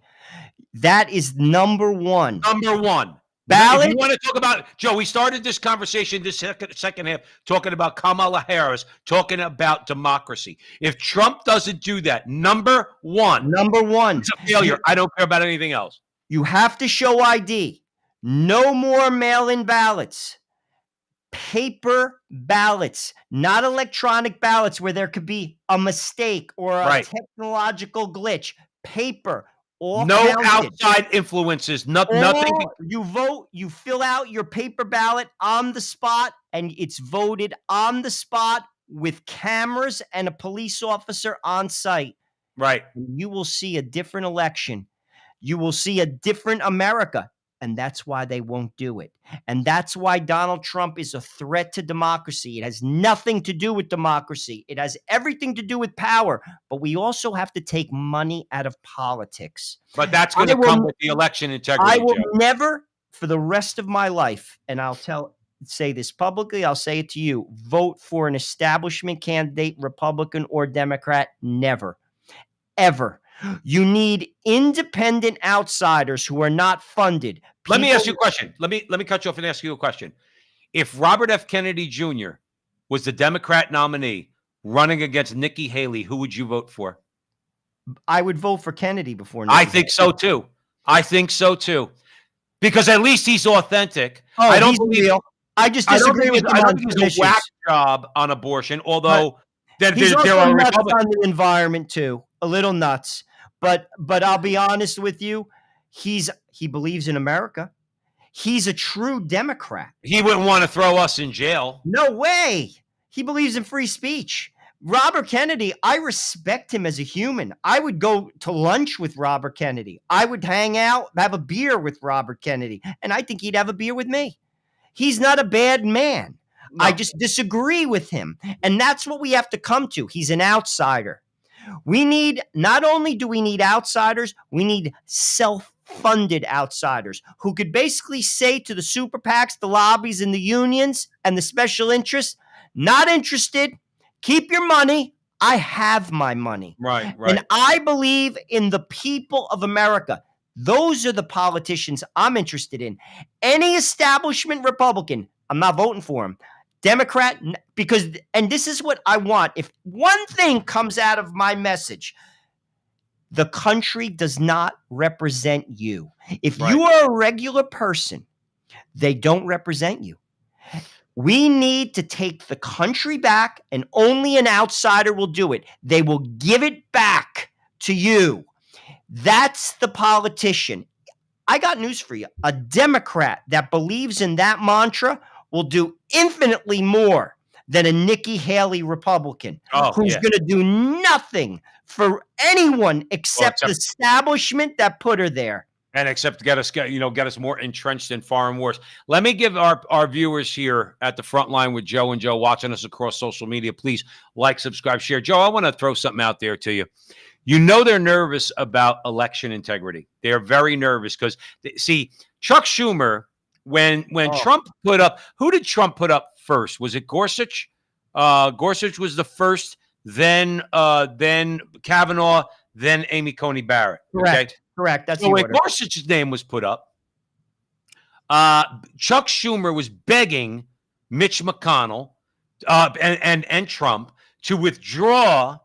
That is number one. Number one. Ballot. If you want to talk about, Joe, we started this conversation, this second half, talking about Kamala Harris, talking about democracy. If Trump doesn't do that, number one, Number one. it's a failure. I don't care about anything else. You have to show ID. No more mail-in ballots. Paper ballots, not electronic ballots where there could be a mistake or a Right. technological glitch. Paper. All No counted. outside influences. Nothing. All you vote, you fill out your paper ballot on the spot, and it's voted on the spot with cameras and a police officer on site. Right. You will see a different election. You will see a different America. And that's why they won't do it. And that's why Donald Trump is a threat to democracy. It has nothing to do with democracy. It has everything to do with power. But we also have to take money out of politics. But that's going to come with the election integrity, I will Joe. never, for the rest of my life, and I'll say this publicly, I'll say it to you, vote for an establishment candidate, Republican or Democrat. Never. Ever. You need independent outsiders who are not funded. Let me ask you a question. Let me cut you off and ask you a question. If Robert F. Kennedy Jr. was the Democrat nominee running against Nikki Haley, who would you vote for? I would vote for Kennedy before. I Nikki. think so too. I think so too. Because at least he's authentic. Oh, I don't he's believe real. I just I don't disagree think with he's, him I on don't think he's a positions. whack job on abortion, although He's there also are nuts Republicans. on the environment too, a little nuts. But I'll be honest with you, he believes in America. He's a true Democrat. He wouldn't want to throw us in jail. No way. He believes in free speech. Robert Kennedy, I respect him as a human. I would go to lunch with Robert Kennedy. I would hang out, have a beer with Robert Kennedy, and I think he'd have a beer with me. He's not a bad man. No. I just disagree with him. And that's what we have to come to. He's an outsider. Not only do we need outsiders, we need self-funded outsiders who could basically say to the super PACs, the lobbies and the unions and the special interests, not interested, keep your money. I have my money. Right. And I believe in the people of America. Those are the politicians I'm interested in. Any establishment Republican, I'm not voting for him. Democrat, because, and this is what I want. If one thing comes out of my message, the country does not represent you. If you are a regular person, they don't represent you. We need to take the country back, and only an outsider will do it. They will give it back to you. That's the politician. I got news for you. A Democrat that believes in that mantra will do infinitely more than a Nikki Haley Republican who's going to do nothing for anyone except the establishment that put her there. And except get us more entrenched in foreign wars. Let me give our viewers here at the front line with Joe and Joe watching us across social media, please like, subscribe, share. Joe, I want to throw something out there to you. You know they're nervous about election integrity. They're very nervous because, see, Chuck Schumer, when Trump put up, who did Trump put up first? Was it Gorsuch? Gorsuch was the first, then Kavanaugh, then Amy Coney Barrett. Correct. Okay? Correct. That's So when Gorsuch's name was put up, Chuck Schumer was begging Mitch McConnell and Trump to withdraw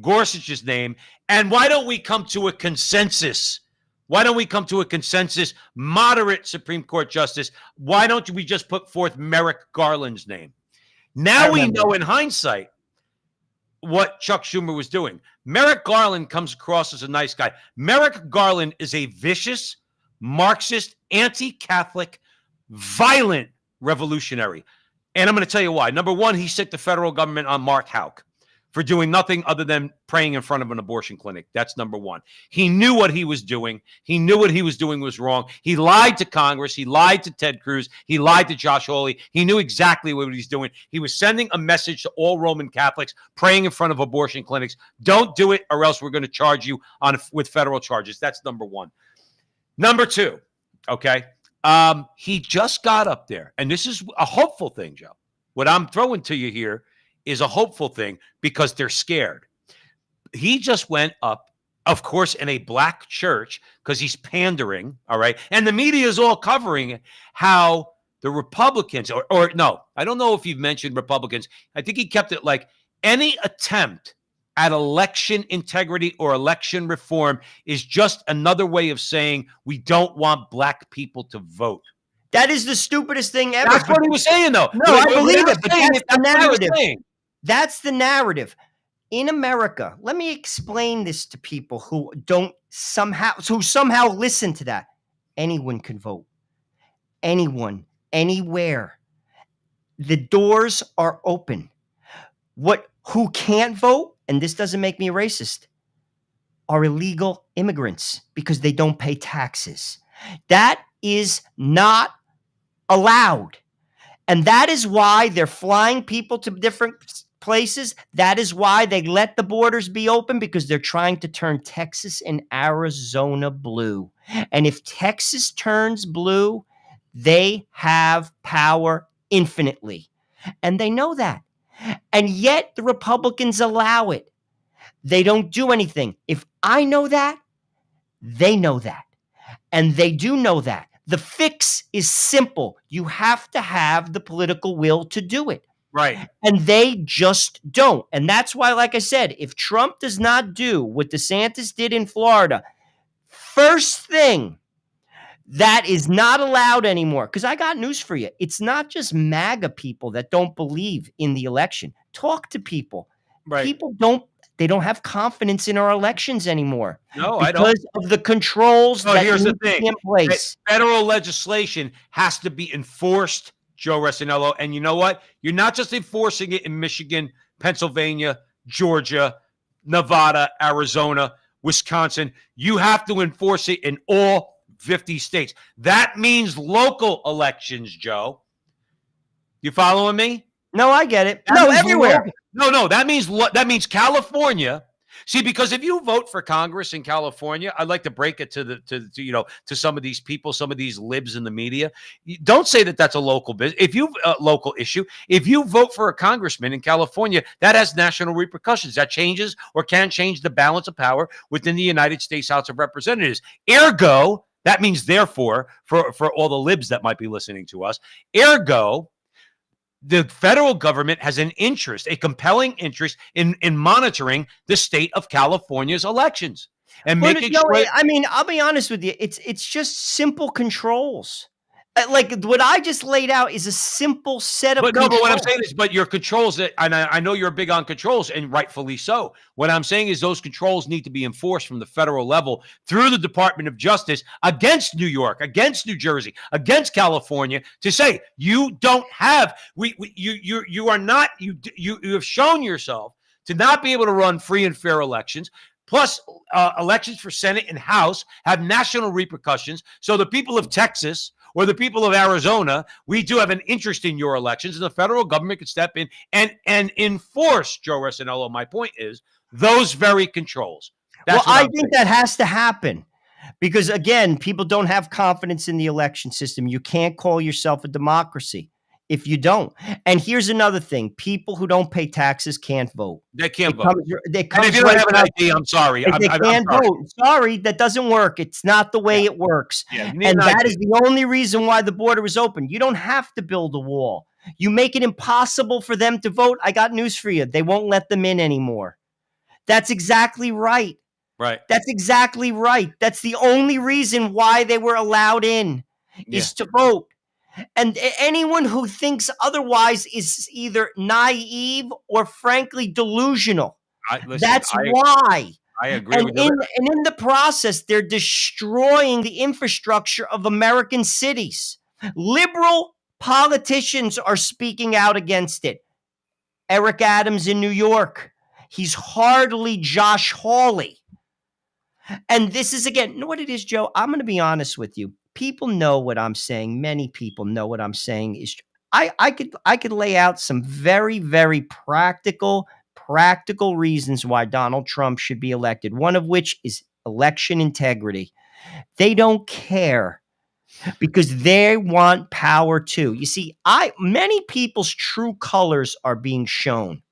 Gorsuch's name. And why don't we come to a consensus? Why don't we come to a consensus? Moderate Supreme Court justice. Why don't we just put forth Merrick Garland's name? Now we know in hindsight, what Chuck Schumer was doing. Merrick Garland comes across as a nice guy. Merrick Garland is a vicious, Marxist, anti-Catholic, violent revolutionary. And I'm going to tell you why. Number one, he sicked the federal government on Mark Houck for doing nothing other than praying in front of an abortion clinic. That's number one. He knew what he was doing. He knew what he was doing was wrong. He lied to Congress. He lied to Ted Cruz. He lied to Josh Hawley. He knew exactly what he was doing. He was sending a message to all Roman Catholics praying in front of abortion clinics. Don't do it, or else we're going to charge you with federal charges. That's number one. Number two, okay, he just got up there, and this is a hopeful thing, Joe. What I'm throwing to you here is a hopeful thing because they're scared. He just went up, of course, in a black church because he's pandering, all right? And the media is all covering how the Republicans, or no, I don't know if you've mentioned Republicans. I think he kept it like any attempt at election integrity or election reform is just another way of saying we don't want black people to vote. That is the stupidest thing ever. That's what he was saying, though. No, I believe it, but that's the what he was narrative. saying. That's the narrative. In America, let me explain this to people who somehow listen to that. Anyone can vote. Anyone, anywhere. The doors are open. Who can't vote, and this doesn't make me a racist, are illegal immigrants because they don't pay taxes. That is not allowed. And that is why they're flying people to different places. That is why they let the borders be open, because they're trying to turn Texas and Arizona blue. And if Texas turns blue, they have power infinitely. And they know that. And yet the Republicans allow it. They don't do anything. If I know that, they know that. And they do know that. The fix is simple. You have to have the political will to do it. Right. And they just don't. And that's why, like I said, if Trump does not do what DeSantis did in Florida, first thing, that is not allowed anymore. Because I got news for you. It's not just MAGA people that don't believe in the election. Talk to people. Right. People don't have confidence in our elections anymore. No, I don't. Because of the controls that here's the need to thing. be in place. Federal legislation has to be enforced, Joe Resinello. And you know what? You're not just enforcing it in Michigan, Pennsylvania, Georgia, Nevada, Arizona, Wisconsin. You have to enforce it in all 50 states. That means local elections, Joe. You following me? No, I get it. That No, means everywhere. No, that means California. See, because if you vote for Congress in California, I'd like to break it to some of these people, some of these libs in the media. Don't say that that's a local business. If you local issue, if you vote for a congressman in California, that has national repercussions. That changes or can change the balance of power within the United States House of Representatives. Ergo, that means therefore, for all the libs that might be listening to us, ergo, the federal government has an interest, a compelling interest in monitoring the state of California's elections and making sure. I mean, I'll be honest with you. It's just simple controls. Like what I just laid out is a simple set of controls. But what I'm saying is, but your controls, and I know you're big on controls, and rightfully so. What I'm saying is those controls need to be enforced from the federal level through the Department of Justice against New York, against New Jersey, against California, to say you don't have, you are not, you have shown yourself to not be able to run free and fair elections. Plus, elections for Senate and House have national repercussions. So the people of Texas or the people of Arizona, we do have an interest in your elections, and the federal government could step in and enforce, Joe Resinello, my point is, those very controls. Well, I think that has to happen because, again, people don't have confidence in the election system. You can't call yourself a democracy if you don't. And here's another thing. People who don't pay taxes can't vote. They can't vote. And if you don't have an ID, I'm sorry. If they can't vote. Sorry, that doesn't work. It's not the way it works. Yeah, and that is the only reason why the border is open. You don't have to build a wall. You make it impossible for them to vote. I got news for you. They won't let them in anymore. That's exactly right. Right. That's exactly right. That's the only reason why they were allowed in is to vote. And anyone who thinks otherwise is either naive or frankly delusional. Listen, That's why. I agree And with you. in the process, they're destroying the infrastructure of American cities. Liberal politicians are speaking out against it. Eric Adams in New York. He's hardly Josh Hawley. And this is, again, you know what it is, Joe? I'm going to be honest with you. People know what I'm saying. Many people know what I'm saying is I could lay out some very, very practical reasons why Donald Trump should be elected, one of which is election integrity. They don't care because they want power too. You see, many people's true colors are being shown.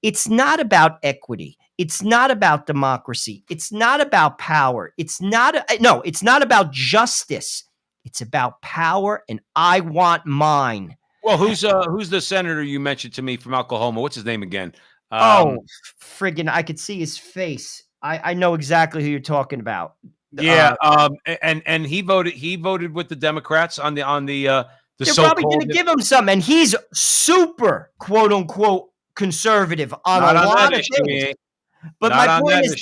It's not about equity. It's not about democracy. It's not about power. It's not about justice. It's about power, and I want mine. Well, who's the senator you mentioned to me from Oklahoma? What's his name again? Friggin', I could see his face. I know exactly who you're talking about. Yeah, and he voted with the Democrats on the they're probably going to give him some, and he's super quote unquote conservative on a lot of things. But my point is,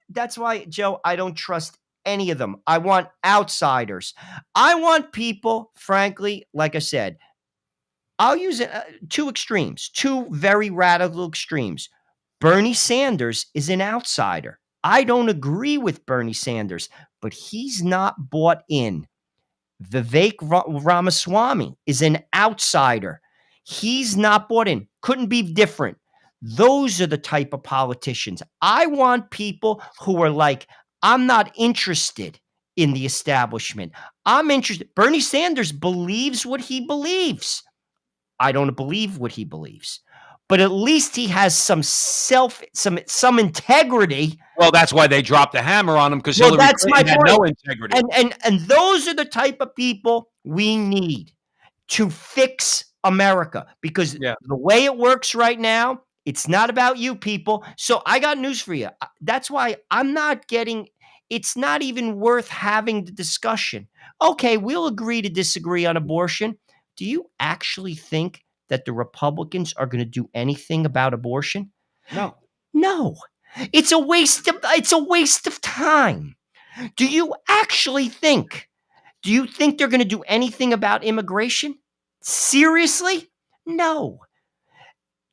that's why, Joe, I don't trust any of them. I want outsiders. I want people, frankly, like I said, I'll use two extremes, two very radical extremes. Bernie Sanders is an outsider. I don't agree with Bernie Sanders, but he's not bought in. Vivek Ramaswamy is an outsider. He's not bought in. Couldn't be different. Those are the type of politicians. I want people who are like, I'm not interested in the establishment. I'm interested. Bernie Sanders believes what he believes. I don't believe what he believes, but at least he has some integrity. Well, that's why they dropped the hammer on him, because Hillary Clinton had no integrity. And those are the type of people we need to fix America, because the way it works right now, it's not about you people. So I got news for you. That's why it's not even worth having the discussion. Okay, we'll agree to disagree on abortion. Do you actually think that the Republicans are going to do anything about abortion? No. It's a waste of time. Do you think they're going to do anything about immigration? Seriously? No.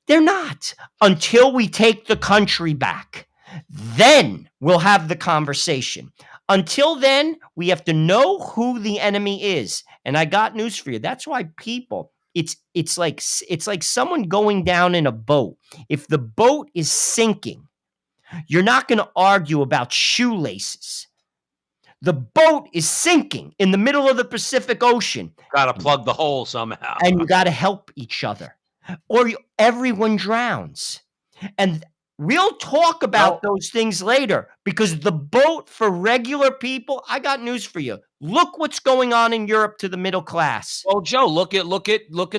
They're not. Until we take the country back. Then we'll have the conversation. Until then, we have to know who the enemy is. And I got news for you. That's why people, it's like someone going down in a boat. If the boat is sinking, you're not going to argue about shoelaces. The boat is sinking in the middle of the Pacific Ocean. Got to plug the hole somehow. And you got to help each other, or everyone drowns. And we'll talk about those things later, because the boat for regular people, I got news for you. Look what's going on in Europe to the middle class. Well, Joe, look at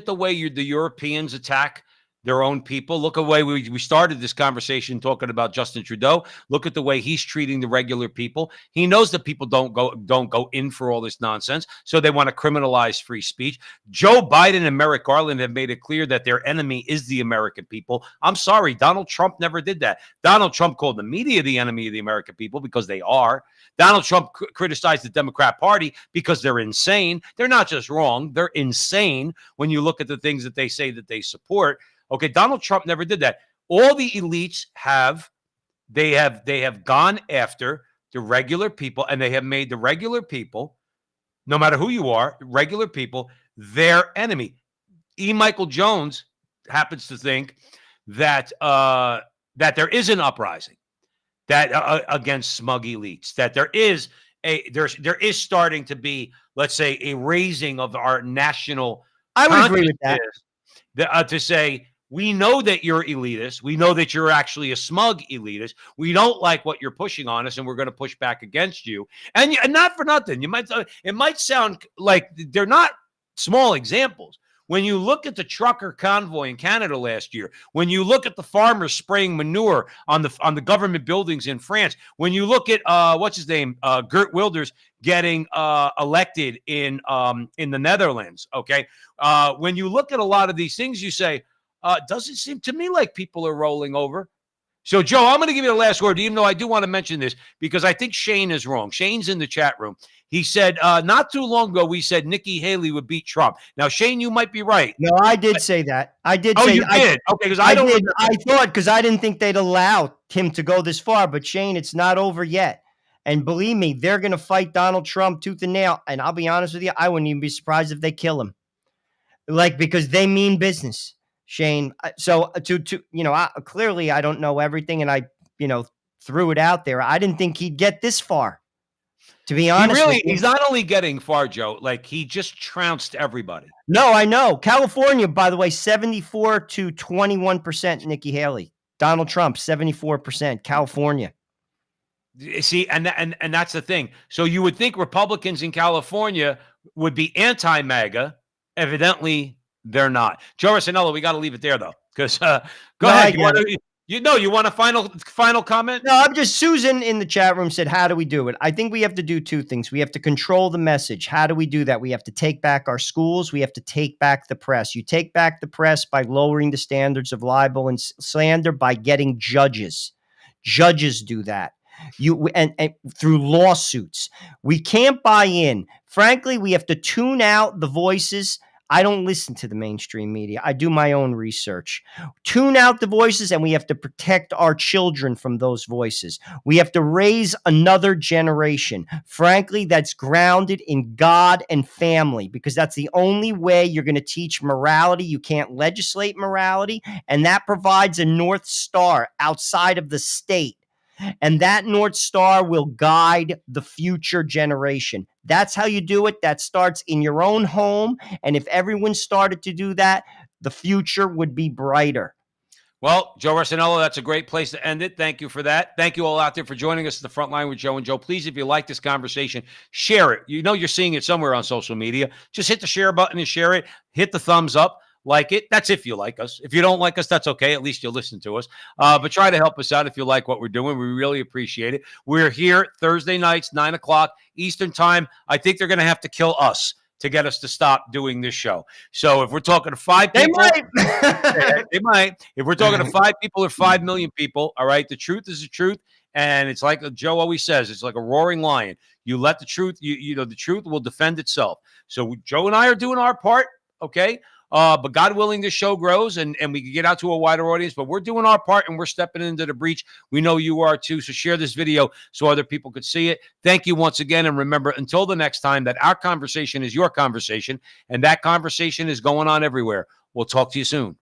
the way the Europeans attack their own people. Look at the way we started this conversation talking about Justin Trudeau. Look at the way he's treating the regular people. He knows that people don't go in for all this nonsense, so they want to criminalize free speech. Joe Biden and Merrick Garland have made it clear that their enemy is the American people. I'm sorry, Donald Trump never did that. Donald Trump called the media the enemy of the American people, because they are. Donald Trump criticized the Democrat Party because they're insane. They're not just wrong, they're insane when you look at the things that they say that they support. Okay, Donald Trump never did that. All the elites have gone after the regular people, and they have made the regular people, no matter who you are, regular people, their enemy. E. Michael Jones happens to think that that there is an uprising that against smug elites, that there is starting to be, let's say, a raising of our national. I would agree with that. To say, we know that you're elitist. We know that you're actually a smug elitist. We don't like what you're pushing on us, and we're going to push back against you. And not for nothing. It might sound like they're not small examples. when you look at the trucker convoy in Canada last year, when you look at the farmers spraying manure on the government buildings in France, when you look at what's his name, Geert Wilders getting elected in the Netherlands, okay, when you look at a lot of these things, you say, doesn't seem to me like people are rolling over. So, Joe, I'm going to give you the last word, even though I do want to mention this because I think Shane is wrong. Shane's in the chat room. He said, not too long ago, we said Nikki Haley would beat Trump. Now, Shane, you might be right. No, I did say that. I did Oh, say you did? Okay, because I don't did. remember. I thought, because I didn't think they'd allow him to go this far. But Shane, it's not over yet. And believe me, they're going to fight Donald Trump tooth and nail. And I'll be honest with you, I wouldn't even be surprised if they kill him. Like, because they mean business, Shane. So clearly I don't know everything, and I threw it out there. I didn't think he'd get this far. To be honest, He's not only getting far, Joe, like he just trounced everybody. No, I know. California, by the way, 74 to 21% Nikki Haley. Donald Trump, 74%. California. See, and that's the thing. So you would think Republicans in California would be anti-MAGA. Evidently, they're not. Joe Rossinello, we got to leave it there, though, because go ahead. You want a final comment? No, I'm just, Susan in the chat room said, how do we do it? I think we have to do two things. We have to control the message. How do we do that? We have to take back our schools. We have to take back the press. You take back the press by lowering the standards of libel and slander, by getting judges. Judges do that. And through lawsuits. We can't buy in. Frankly, we have to tune out the voices. I don't listen to the mainstream media. I do my own research. Tune out the voices, and we have to protect our children from those voices. We have to raise another generation, frankly, that's grounded in God and family, because that's the only way you're going to teach morality. You can't legislate morality, and that provides a North Star outside of the state. And that North Star will guide the future generation. That's how you do it. That starts in your own home. And if everyone started to do that, the future would be brighter. Well, Joe Rossinello, that's a great place to end it. Thank you for that. Thank you all out there for joining us at the Front Line with Joe and Joe. Please, if you like this conversation, share it. You know you're seeing it somewhere on social media. Just hit the share button and share it. Hit the thumbs up. Like it. That's if you like us. If you don't like us, that's okay. At least you'll listen to us. But try to help us out if you like what we're doing. We really appreciate it. We're here Thursday nights, 9 o'clock Eastern time. I think they're going to have to kill us to get us to stop doing this show. So if we're talking to 5 people, they might. If we're talking to 5 people or 5 million people, all right, the truth is the truth. And it's like Joe always says, it's like a roaring lion. You let the truth, the truth will defend itself. So Joe and I are doing our part, okay? But God willing, this show grows and we can get out to a wider audience. But we're doing our part and we're stepping into the breach. We know you are too. So share this video so other people could see it. Thank you once again. And remember, until the next time, that our conversation is your conversation. And that conversation is going on everywhere. We'll talk to you soon.